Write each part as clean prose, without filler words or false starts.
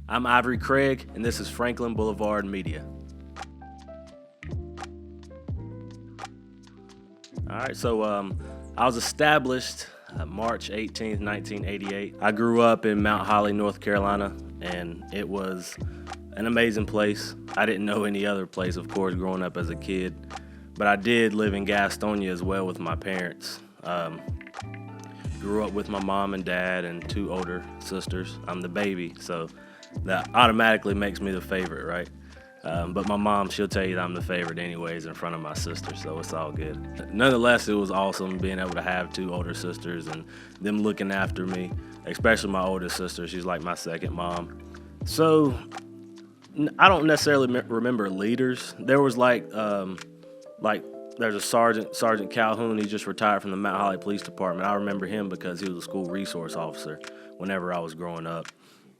I'm Ivory Craig, and this is Franklin Boulevard Media. All right, so I was established March 18th, 1988. I grew up in Mount Holly, North Carolina, and it was an amazing place. I didn't know any other place, of course, growing up as a kid, but I did live in Gastonia as well with my parents. Grew up with my mom and dad and two older sisters. I'm the baby, so that automatically makes me the favorite, right? But my mom, she'll tell you that I'm the favorite anyways in front of my sister, so it's all good. Nonetheless, it was awesome being able to have two older sisters and them looking after me, especially my oldest sister. She's like my second mom. So I don't necessarily remember leaders. There was like there's a Sergeant Calhoun. He just retired from the Mount Holly Police Department. I remember him because he was a school resource officer whenever I was growing up.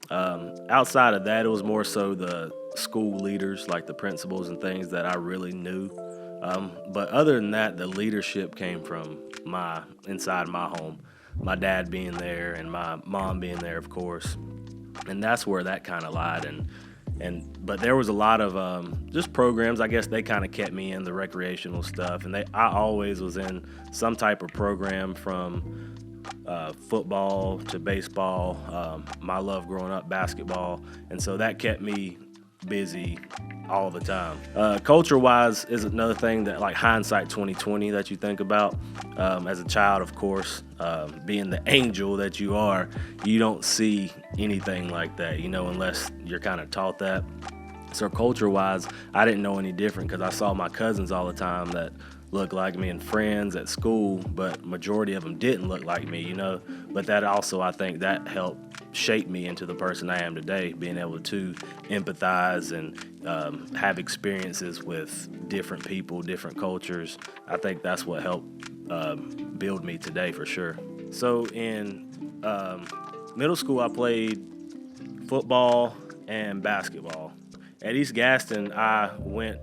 Outside of that, it was more so the school leaders, like the principals and things that I really knew. But other than that, the leadership came from inside my home. My dad being there and my mom being there, of course. And that's where that kind of lied. But there was a lot of just programs. I guess they kind of kept me in the recreational stuff, and I always was in some type of program from football to baseball. My love growing up, basketball, and so that kept me busy all the time. Culture-wise is another thing that, like, hindsight 2020 that you think about. As a child, of course, being the angel that you are, you don't see anything like that, unless you're kind of taught that. So culture-wise, I didn't know any different because I saw my cousins all the time that looked like me and friends at school, but majority of them didn't look like me, But that also, I think that helped shape me into the person I am today, being able to empathize and have experiences with different people, different cultures. I think that's what helped build me today for sure. So in middle school, I played football and basketball. At East Gaston, I went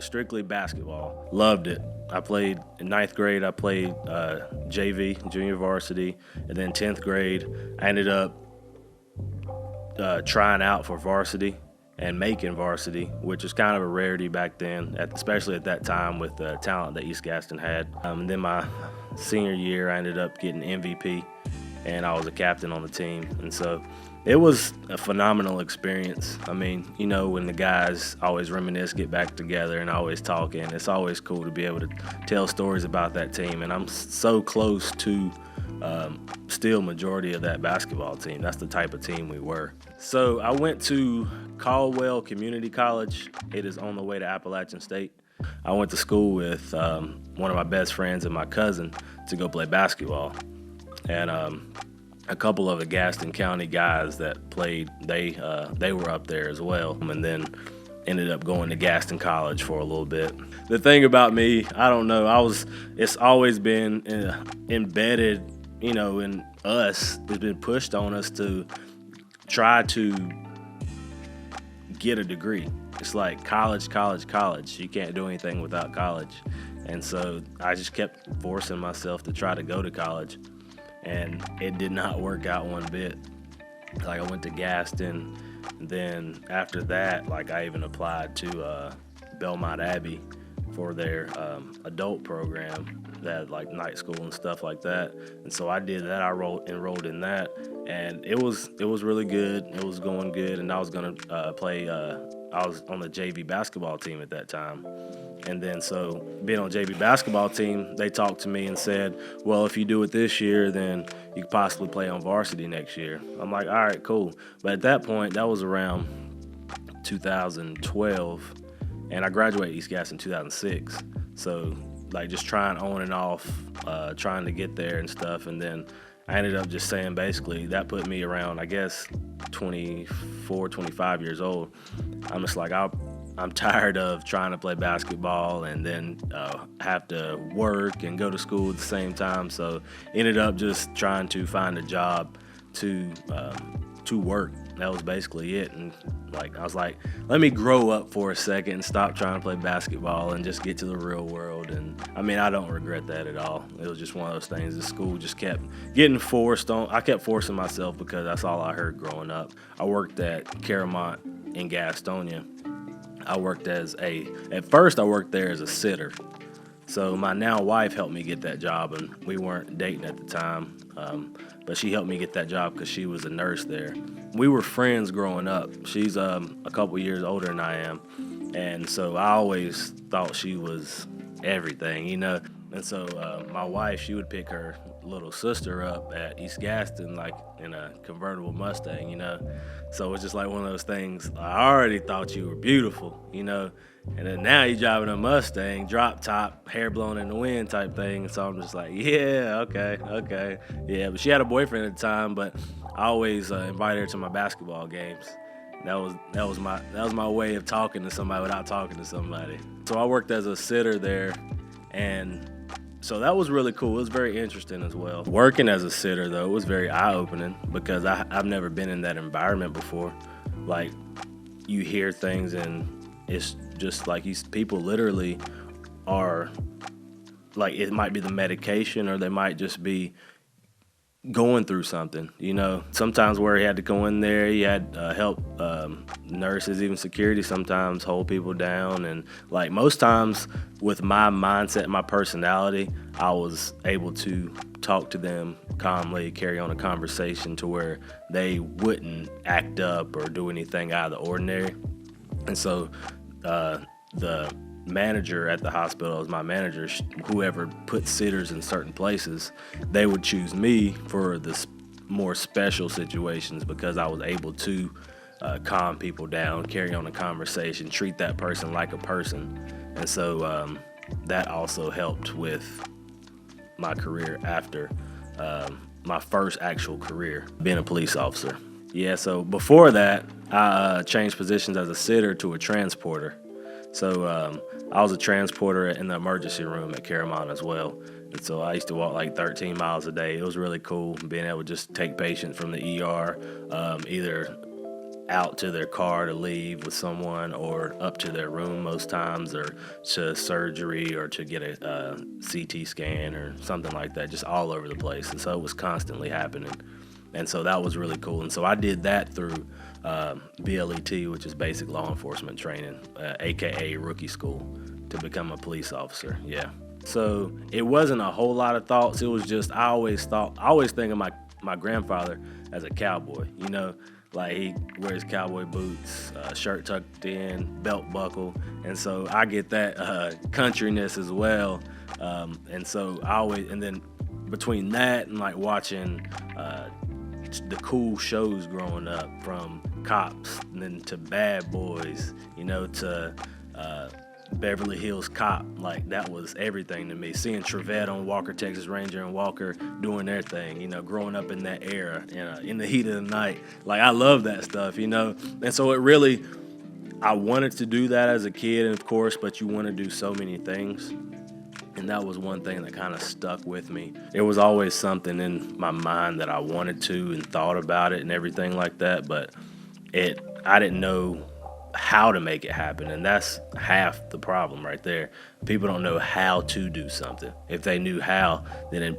strictly basketball. Loved it. I played in ninth grade. I played JV, junior varsity, and then 10th grade, I ended up trying out for varsity and making varsity, which is kind of a rarity back then, especially at that time with the talent that East Gaston had. And then my senior year, I ended up getting MVP, and I was a captain on the team. And so it was a phenomenal experience. I mean, when the guys always reminisce, get back together, and always talking, it's always cool to be able to tell stories about that team. And I'm so close to still majority of that basketball team. That's the type of team we were. So I went to Caldwell Community College. It is on the way to Appalachian State. I went to school with one of my best friends and my cousin to go play basketball. And a couple of the Gaston County guys that played, they were up there as well, and then ended up going to Gaston College for a little bit. The thing about me, I don't know, it's always been embedded, in us. It's been pushed on us to try to get a degree. It's like college. You can't do anything without college. And so I just kept forcing myself to try to go to college. And it did not work out one bit. Like, I went to Gaston, and then after that, I even applied to Belmont Abbey for their adult program that had night school and stuff like that. And so I did that. I enrolled in that, and it was really good. It was going good, and I was gonna play. I was on the JV basketball team at that time. And then so being on JV basketball team, they talked to me and said, well, if you do it this year, then you could possibly play on varsity next year. I'm like, all right, cool. But at that point, that was around 2012, and I graduated East Gaston in 2006. So just trying on and off, trying to get there and stuff. And then I ended up just saying, basically, that put me around, I guess, 24, 25 years old. I'm just like, I'm tired of trying to play basketball and then have to work and go to school at the same time. So ended up just trying to find a job to to work. That was basically it. And like, I was like, let me grow up for a second and stop trying to play basketball and just get to the real world. And I mean, I don't regret that at all. It was just one of those things. The school just kept getting forced on. I kept forcing myself because that's all I heard growing up. I worked at Caramont in Gastonia. At first I worked there as a sitter. So my now wife helped me get that job, and we weren't dating at the time, but she helped me get that job because she was a nurse there. We were friends growing up. She's a couple years older than I am, and so I always thought she was everything, you know. And so my wife, she would pick her little sister up at East Gaston, like in a convertible Mustang, you know. So it's just like one of those things. I already thought you were beautiful, you know. And then now you're driving a Mustang, drop top, hair blown in the wind type thing. So I'm just like, yeah, okay. Yeah, but she had a boyfriend at the time, but I always invited her to my basketball games. That was my way of talking to somebody without talking to somebody. So I worked as a sitter there, and so that was really cool. It was very interesting as well. Working as a sitter, though, was very eye-opening because I've never been in that environment before. Like, you hear things and it's just like people literally are, like, it might be the medication or they might just be going through something, you know. Sometimes where he had to go in there, he had help nurses, even security sometimes hold people down. And like most times with my mindset, my personality, I was able to talk to them calmly, carry on a conversation to where they wouldn't act up or do anything out of the ordinary. And so the manager at the hospital, as my manager, whoever put sitters in certain places, they would choose me for the more special situations because I was able to calm people down, carry on a conversation, treat that person like a person. And so that also helped with my career after my first actual career, being a police officer. Yeah, so before that, I changed positions as a sitter to a transporter. So I was a transporter in the emergency room at Caramont as well. And so I used to walk like 13 miles a day. It was really cool being able to just take patients from the ER, either out to their car to leave with someone or up to their room most times, or to surgery or to get a CT scan or something like that, just all over the place. And so it was constantly happening. And so that was really cool. And so I did that through BLET, which is basic law enforcement training, AKA rookie school, to become a police officer. Yeah. So it wasn't a whole lot of thoughts. It was just, I always think of my grandfather as a cowboy, you know, like he wears cowboy boots, shirt tucked in, belt buckle. And so I get that countryness as well. And so and then between that and like watching the cool shows growing up, from Cops and then to Bad Boys, you know, to Beverly Hills Cop, like that was everything to me. Seeing Trevette on Walker, Texas Ranger, and Walker doing their thing, you know, growing up in that era, in the heat of the night, like I love that stuff, you know. And so I wanted to do that as a kid, of course, but you want to do so many things. And that was one thing that kind of stuck with me. There was always something in my mind that I wanted to and thought about it and everything like that, but I didn't know how to make it happen, and that's half the problem right there. People don't know how to do something. If they knew how, then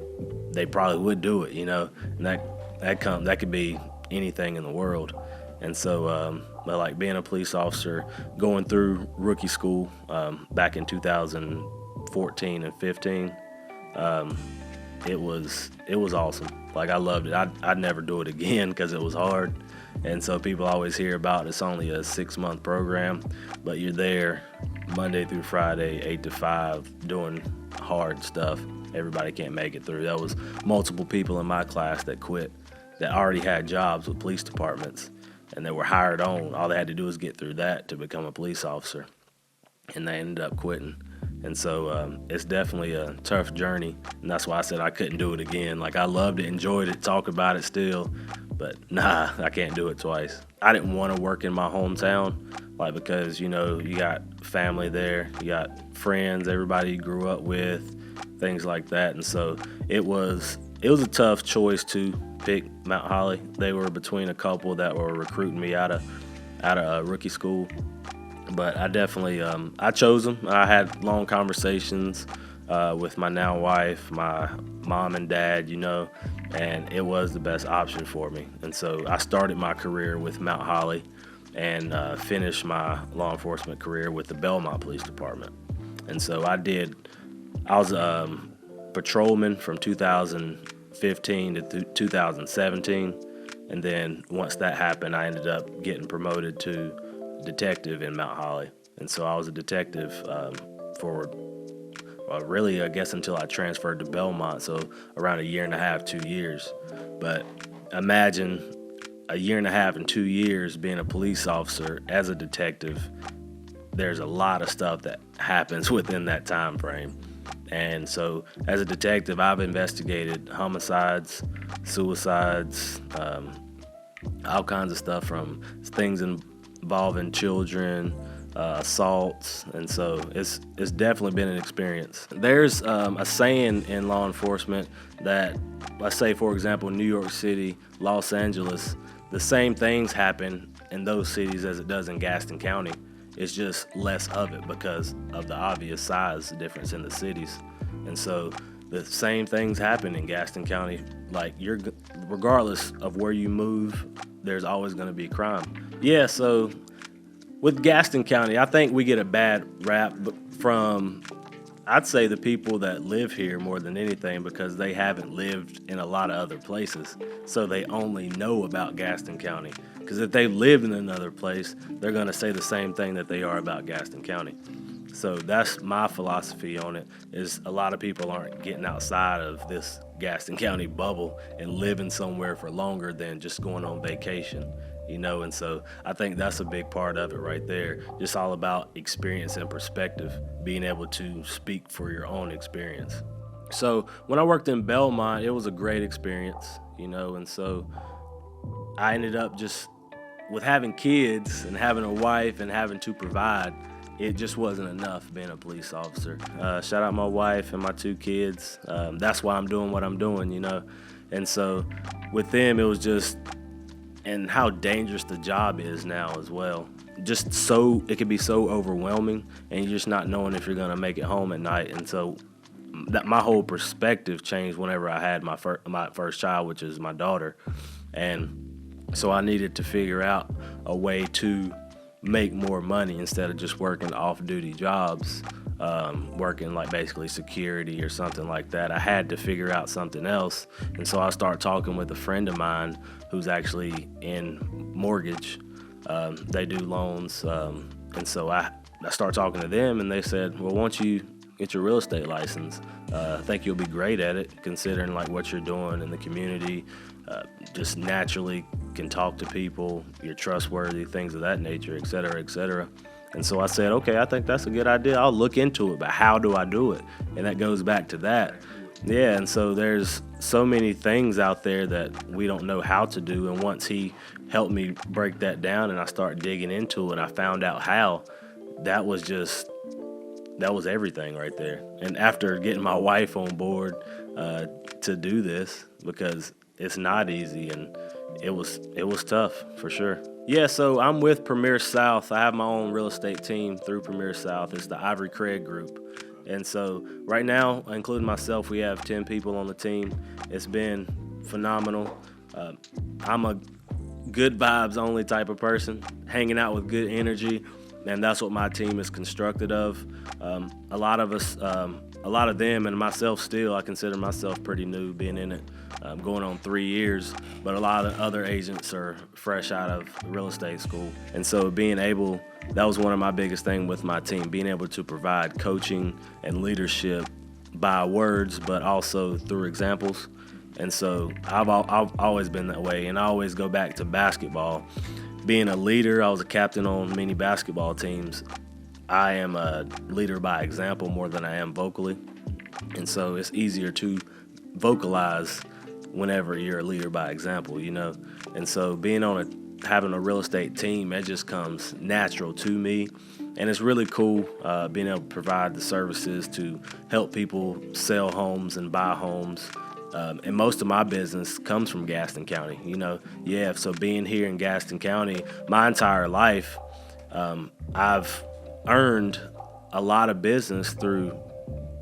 they probably would do it, you know. And that could be anything in the world. And so, but like being a police officer, going through rookie school back in 2014 and 15, it was awesome. Like I loved it. I'd never do it again because it was hard. And so people always hear about it's only a 6-month program, but you're there Monday through Friday, 8 to 5, doing hard stuff. Everybody can't make it through. There was multiple people in my class that quit, that already had jobs with police departments, and they were hired on. All they had to do was get through that to become a police officer, and they ended up quitting. And so it's definitely a tough journey, and that's why I said I couldn't do it again. Like, I loved it, enjoyed it, talk about it still, but nah, I can't do it twice. I didn't want to work in my hometown, like, because, you know, you got family there, you got friends, everybody you grew up with, things like that. And so it was a tough choice too, pick Mount Holly. They were between a couple that were recruiting me out of rookie school. But I definitely, I chose them. I had long conversations with my now wife, my mom and dad, and it was the best option for me. And so I started my career with Mount Holly and finished my law enforcement career with the Belmont Police Department. And so I was a patrolman from 2015 to 2017. And then once that happened, I ended up getting promoted to detective in Mount Holly. And so I was a detective for really, I guess, until I transferred to Belmont, so around 1.5 years, 2 years. But imagine 1.5 and 2 years being a police officer as a detective. There's a lot of stuff that happens within that time frame. And so as a detective, I've investigated homicides, suicides, all kinds of stuff, from things involving children, assaults, and so it's definitely been an experience. There's a saying in law enforcement that, let's say, for example, New York City, Los Angeles, the same things happen in those cities as it does in Gaston County. It's just less of it because of the obvious size difference in the cities. And so the same things happen in Gaston County. Like, regardless of where you move, there's always going to be crime. Yeah, so with Gaston County, I think we get a bad rap from, I'd say, the people that live here more than anything, because they haven't lived in a lot of other places. So they only know about Gaston County. Because if they lived in another place, they're going to say the same thing that they are about Gaston County. So that's my philosophy on it, is a lot of people aren't getting outside of this Gaston County bubble and living somewhere for longer than just going on vacation, and so I think that's a big part of it right there. Just all about experience and perspective, being able to speak for your own experience. So when I worked in Belmont, it was a great experience, and so I ended up just, with having kids and having a wife and having to provide, it just wasn't enough being a police officer. Shout out my wife and my 2 kids. That's why I'm doing what I'm doing, And so with them, it was just, and how dangerous the job is now as well. Just it could be so overwhelming, and you're just not knowing if you're gonna make it home at night. And so that my whole perspective changed whenever I had my first child, which is my daughter. And so I needed to figure out a way to make more money instead of just working off-duty jobs, working like basically security or something like that. I had to figure out something else. And so I started talking with a friend of mine who's actually in mortgage. They do loans. And so I started talking to them, and they said, well, once you get your real estate license, I think you'll be great at it, considering like what you're doing in the community. Just naturally can talk to people, you're trustworthy, things of that nature, et cetera, et cetera. And so I said, okay, I think that's a good idea. I'll look into it, but how do I do it? And that goes back to that. Yeah, and so there's so many things out there that we don't know how to do. And once he helped me break that down and I started digging into it, I found out how. That was everything right there. And after getting my wife on board to do this, because it's not easy, and it was tough for sure. Yeah, so I'm with Premier South. I have my own real estate team through Premier South. It's the Ivory Group. And so right now, including myself, we have 10 people on the team. It's been phenomenal. I'm a good vibes only type of person, hanging out with good energy, and that's what my team is constructed of. A lot of us, a lot of them and myself still, I consider myself pretty new being in it, going on 3 years, but a lot of other agents are fresh out of real estate school. And so that was one of my biggest things with my team, being able to provide coaching and leadership by words, but also through examples. And so I've always been that way, and I always go back to basketball. Being a leader, I was a captain on many basketball teams. I am a leader by example more than I am vocally. And so it's easier to vocalize whenever you're a leader by example, And so having a real estate team, it just comes natural to me. And it's really cool being able to provide the services to help people sell homes and buy homes, And most of my business comes from Gaston County, so being here in Gaston County my entire life, I've earned a lot of business through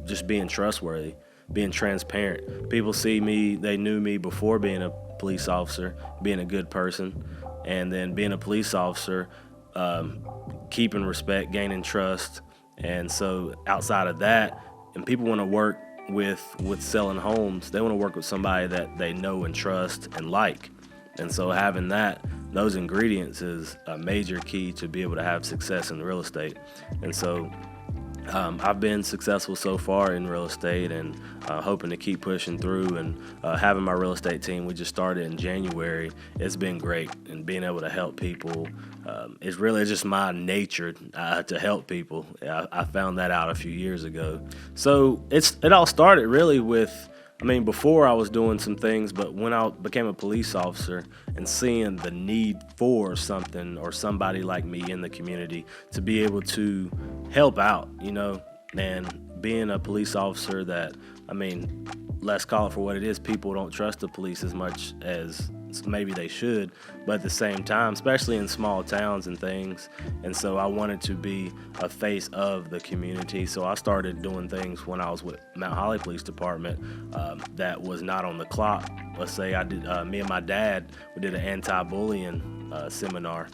just being trustworthy, being transparent. People see me, they knew me before being a police officer, being a good person, and then being a police officer, keeping respect, gaining trust. And so outside of that, and people want to work with selling homes, they want to work with somebody that they know and trust and like. And so having those ingredients is a major key to be able to have success in real estate. And so I've been successful so far in real estate, and hoping to keep pushing through. And having my real estate team, we just started in January. It's been great, and being able to help people is really just my nature to help people. I found that out a few years ago. So it all started really with, before I was doing some things, but when I became a police officer and seeing the need for something or somebody like me in the community to be able to help out, and being a police officer that, let's call it for what it is, people don't trust the police as much as maybe they should, but at the same time, especially in small towns and things. And so I wanted to be a face of the community. So I started doing things when I was with Mount Holly Police Department that was not on the clock. Let's say I did, me and my dad, we did an anti-bullying seminar,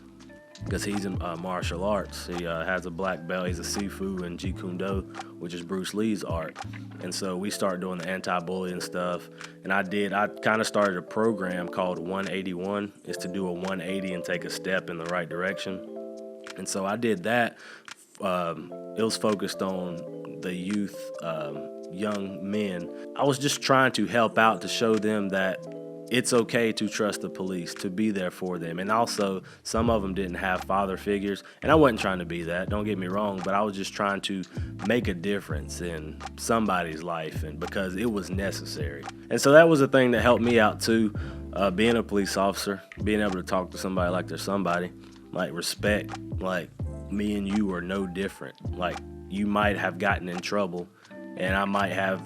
because he's in martial arts. He has a black belt. He's a Sifu in Jeet Kune Do, which is Bruce Lee's art. And so we started doing the anti-bullying stuff. And I kind of started a program called 181. It's to do a 180 and take a step in the right direction. And so I did that. It was focused on the youth, young men. I was just trying to help out to show them that it's okay to trust the police, to be there for them. And also, some of them didn't have father figures. And I wasn't trying to be that, don't get me wrong, but I was just trying to make a difference in somebody's life, and because it was necessary. And so that was a thing that helped me out too, being a police officer, being able to talk to somebody like they're somebody, like respect, like me and you are no different. Like you might have gotten in trouble and I might have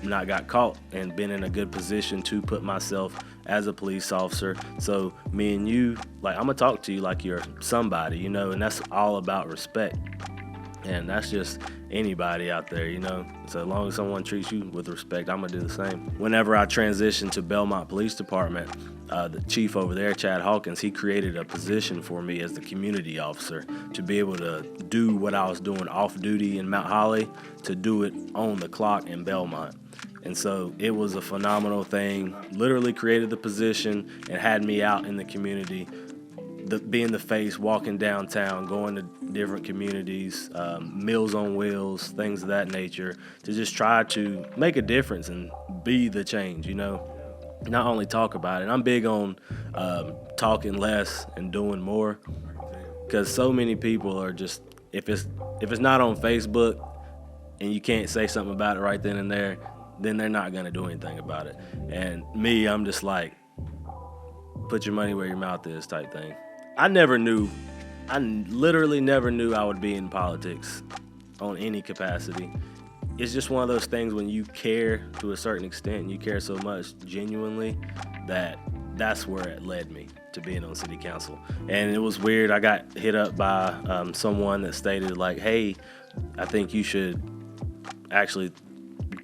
not got caught and been in a good position to put myself as a police officer. So me and you, like, I'm gonna talk to you like you're somebody, and that's all about respect. And that's just anybody out there, So as long as someone treats you with respect, I'm gonna do the same. Whenever I transitioned to Belmont Police Department, the chief over there, Chad Hawkins, he created a position for me as the community officer to be able to do what I was doing off duty in Mount Holly, to do it on the clock in Belmont. And so it was a phenomenal thing. Literally created the position and had me out in the community, being the face, walking downtown, going to different communities, Meals on Wheels, things of that nature, to just try to make a difference and be the change, Not only talk about it. I'm big on talking less and doing more, because so many people are just, if it's not on Facebook and you can't say something about it right then and there, then they're not gonna do anything about it. And me, I'm just like, put your money where your mouth is type thing. I literally never knew I would be in politics on any capacity. It's just one of those things when you care to a certain extent, you care so much genuinely, that's where it led me to being on city council. And it was weird. I got hit up by someone that stated like, hey, I think you should actually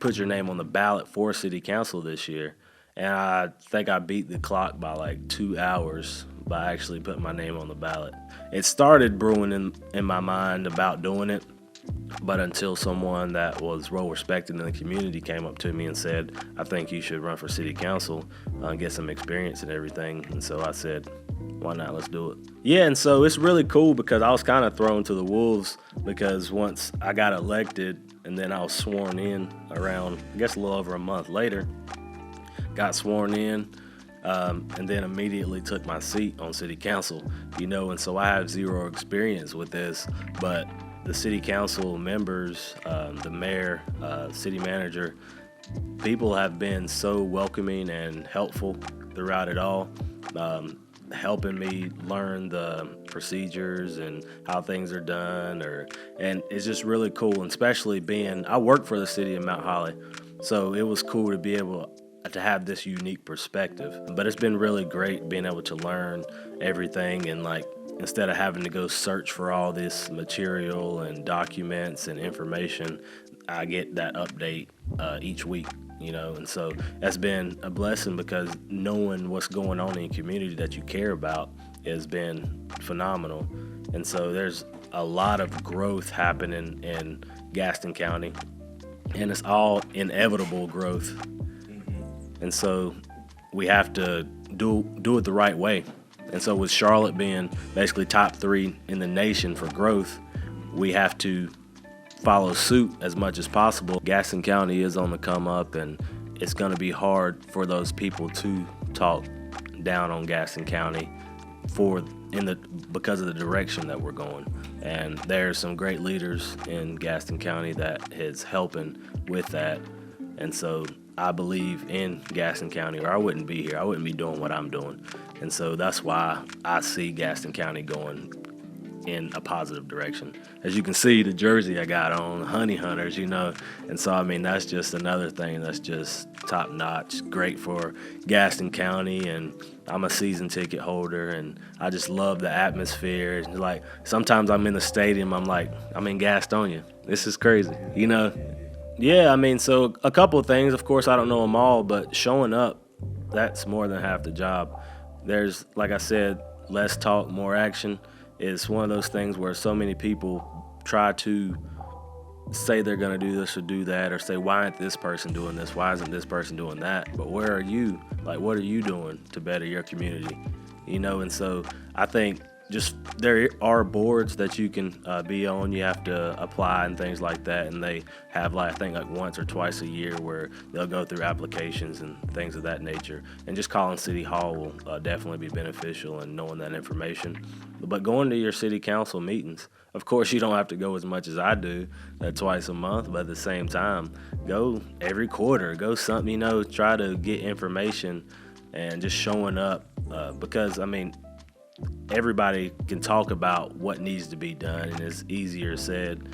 put your name on the ballot for city council this year. And I think I beat the clock by like 2 hours by actually putting my name on the ballot. It started brewing in my mind about doing it, but until someone that was well respected in the community came up to me and said, I think you should run for city council, get some experience and everything. And so I said, why not? Let's do it. Yeah, and so it's really cool because I was kind of thrown to the wolves, because once I got elected and then I was sworn in around, I guess a little over a month later, got sworn in, and then immediately took my seat on city council, and so I have zero experience with this, but the city council members, the mayor, city manager, people have been so welcoming and helpful throughout it all, helping me learn the procedures and how things are done, and it's just really cool. And especially I work for the city of Mount Holly, so it was cool to be able to have this unique perspective. But it's been really great being able to learn everything, and like, instead of having to go search for all this material and documents and information, I get that update each week, and so that's been a blessing, because knowing what's going on in your community that you care about has been phenomenal. And so there's a lot of growth happening in Gaston County, and it's all inevitable growth. And so we have to do it the right way. And so with Charlotte being basically top 3 in the nation for growth, we have to follow suit as much as possible. Gaston County is on the come up, and it's going to be hard for those people to talk down on Gaston County because of the direction that we're going. And there's some great leaders in Gaston County that is helping with that. And so I believe in Gaston County, or I wouldn't be here. I wouldn't be doing what I'm doing. And so that's why I see Gaston County going in a positive direction. As you can see, the jersey I got on, Honey Hunters, and so I mean, that's just another thing that's just top notch, great for Gaston County. And I'm a season ticket holder, and I just love the atmosphere. And like, sometimes I'm in the stadium, I'm like, I'm in Gastonia. This is crazy, Yeah, I mean, so a couple of things. Of course, I don't know them all, but showing up, that's more than half the job. There's, like I said, less talk, more action. It's one of those things where so many people try to say they're going to do this or do that, or say, why isn't this person doing this? Why isn't this person doing that? But where are you? Like, what are you doing to better your community? And so I think just there are boards that you can be on. You have to apply and things like that, and they have I think once or twice a year where they'll go through applications and things of that nature. And just calling City Hall will definitely be beneficial in knowing that information. But going to your city council meetings, of course, you don't have to go as much as I do, twice a month, but at the same time, go every quarter, go something, try to get information and just showing up, because I mean, everybody can talk about what needs to be done, and it's easier said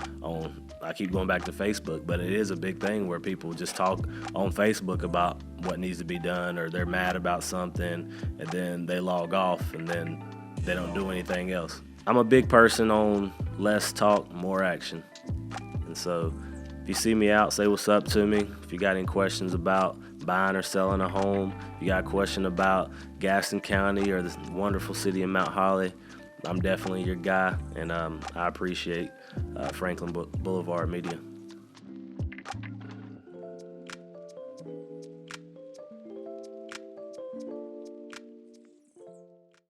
I keep going back to Facebook, but it is a big thing where people just talk on Facebook about what needs to be done, or they're mad about something, and then they log off, and then they don't do anything else. I'm a big person on less talk, more action. And so if you see me out, say what's up to me. If you got any questions about buying or selling a home, you got a question about Gaston County or this wonderful city of Mount Holly, I'm definitely your guy, and I appreciate Franklin Boulevard Media.